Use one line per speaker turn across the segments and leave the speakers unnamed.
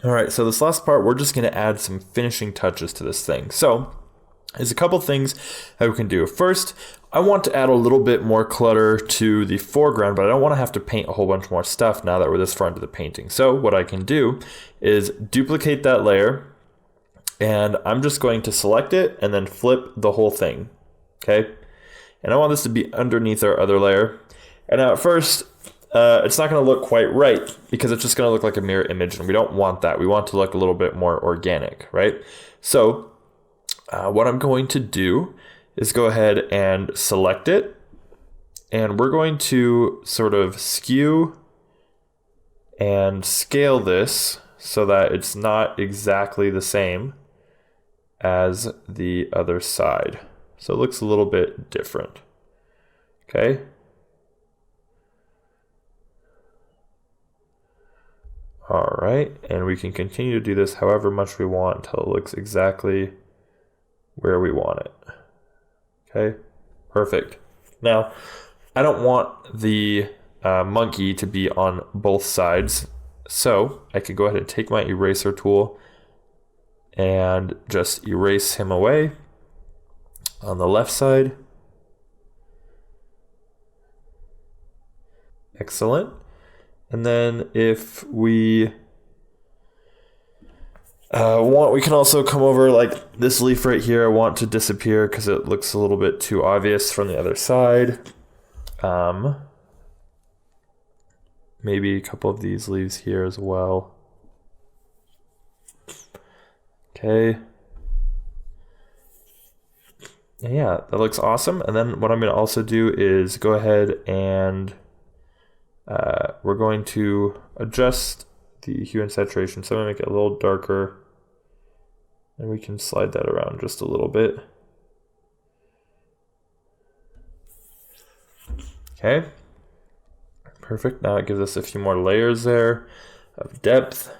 All right, so this last part, we're just going to add some finishing touches to this thing. So there's a couple things that we can do. First, I want to add a little bit more clutter to the foreground, but I don't want to have to paint a whole bunch more stuff now that we're this far into the painting. So what I can do is duplicate that layer, and I'm just going to select it and then flip the whole thing, okay? And I want this to be underneath our other layer. And now at first, it's not going to look quite right because it's just going to look like a mirror image, and we don't want that. We want to look a little bit more organic, right? So what I'm going to do is go ahead and select it, and we're going to sort of skew and scale this so that it's not exactly the same as the other side. So it looks a little bit different, okay? All right, and we can continue to do this however much we want until it looks exactly where we want it. Okay, perfect. Now, I don't want the monkey to be on both sides, so I could go ahead and take my eraser tool and just erase him away on the left side. Excellent. And then if we want, we can also come over like this leaf right here. I want to disappear because it looks a little bit too obvious from the other side. Maybe a couple of these leaves here as well. Okay. Yeah, that looks awesome. And then what I'm going to also do is go ahead and we're going to adjust the hue and saturation. So I'm going to make it a little darker, and we can slide that around just a little bit. Okay, perfect. Now it gives us a few more layers there of depth.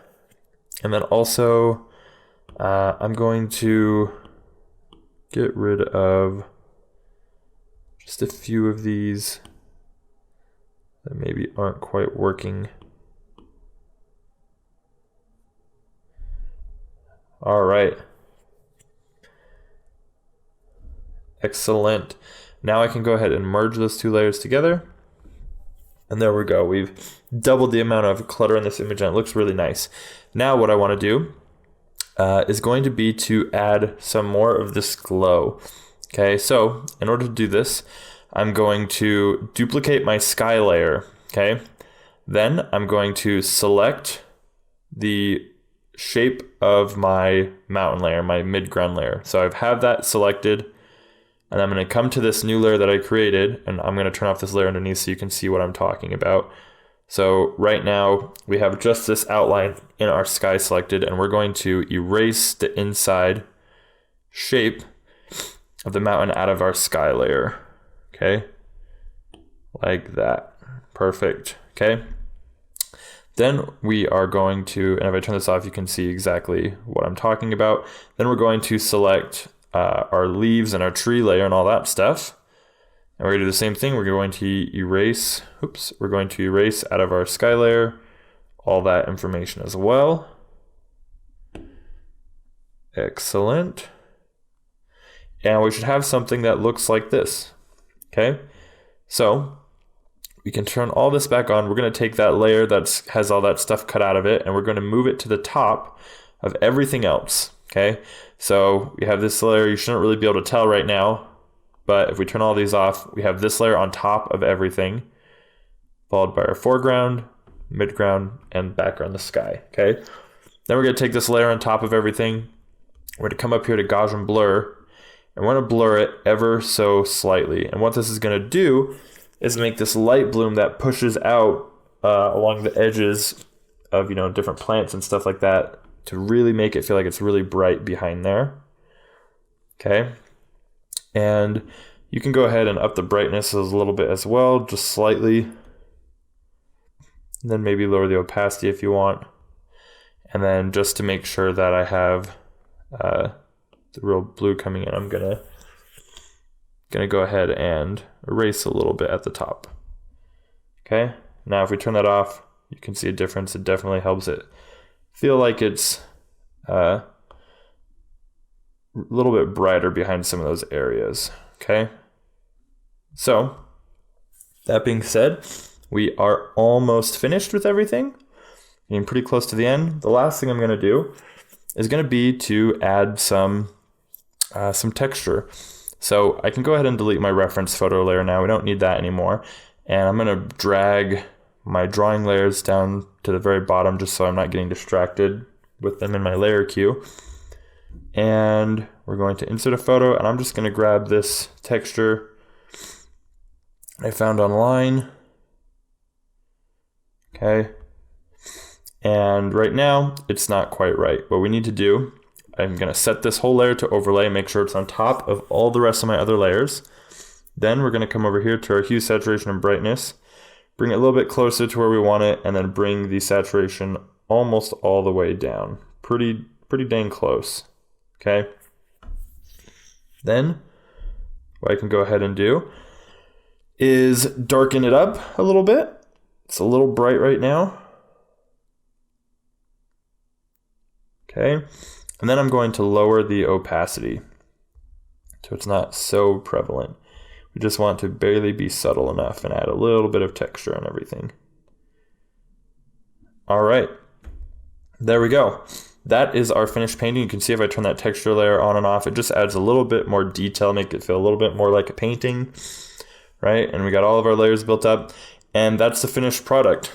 And then also I'm going to get rid of just a few of these that maybe aren't quite working. All right. Excellent. Now I can go ahead and merge those two layers together. And there we go. We've doubled the amount of clutter in this image, and it looks really nice. Now what I want to do is going to be to add some more of this glow. Okay, so in order to do this, I'm going to duplicate my sky layer, okay? Then I'm going to select the shape of my mountain layer, my midground layer. So I have that selected, and I'm going to come to this new layer that I created, and I'm going to turn off this layer underneath so you can see what I'm talking about. So right now we have just this outline in our sky selected, and we're going to erase the inside shape of the mountain out of our sky layer. Okay, like that. Perfect. Okay. Then we are going to, and if I turn this off, you can see exactly what I'm talking about. Then we're going to select our leaves and our tree layer and all that stuff. And we're going to do the same thing. We're going to erase, we're going to erase out of our sky layer all that information as well. Excellent. And we should have something that looks like this. Okay, so we can turn all this back on. We're going to take that layer that has all that stuff cut out of it, and we're going to move it to the top of everything else. Okay, so we have this layer. You shouldn't really be able to tell right now, but if we turn all these off, we have this layer on top of everything, followed by our foreground, midground, and background, the sky. Okay, then we're going to take this layer on top of everything. We're going to come up here to Gaussian blur, and we're going to blur it ever so slightly. And what this is going to do is make this light bloom that pushes out along the edges of, different plants and stuff like that to really make it feel like it's really bright behind there. Okay. And you can go ahead and up the brightness a little bit as well, just slightly. And then maybe lower the opacity if you want. And then just to make sure that I have the real blue coming in, I'm gonna go ahead and erase a little bit at the top. Okay, now if we turn that off, you can see a difference. It definitely helps it feel like it's a little bit brighter behind some of those areas, okay? So, that being said, we are almost finished with everything. Getting pretty close to the end. The last thing I'm going to do is going to be to add some texture. So I can go ahead and delete my reference photo layer now. We don't need that anymore. And I'm going to drag my drawing layers down to the very bottom just so I'm not getting distracted with them in my layer queue. And we're going to insert a photo, and I'm just going to grab this texture I found online. Okay. And right now, it's not quite right. What we need to do, I'm going to set this whole layer to overlay, make sure it's on top of all the rest of my other layers. Then we're going to come over here to our hue, saturation, and brightness, bring it a little bit closer to where we want it, and then bring the saturation almost all the way down. Pretty dang close. Okay. Then what I can go ahead and do is darken it up a little bit. It's a little bright right now. Okay, and then I'm going to lower the opacity so it's not so prevalent. We just want to barely be subtle enough and add a little bit of texture and everything. All right, there we go. That is our finished painting. You can see if I turn that texture layer on and off, it just adds a little bit more detail, make it feel a little bit more like a painting, right? And we got all of our layers built up, and that's the finished product.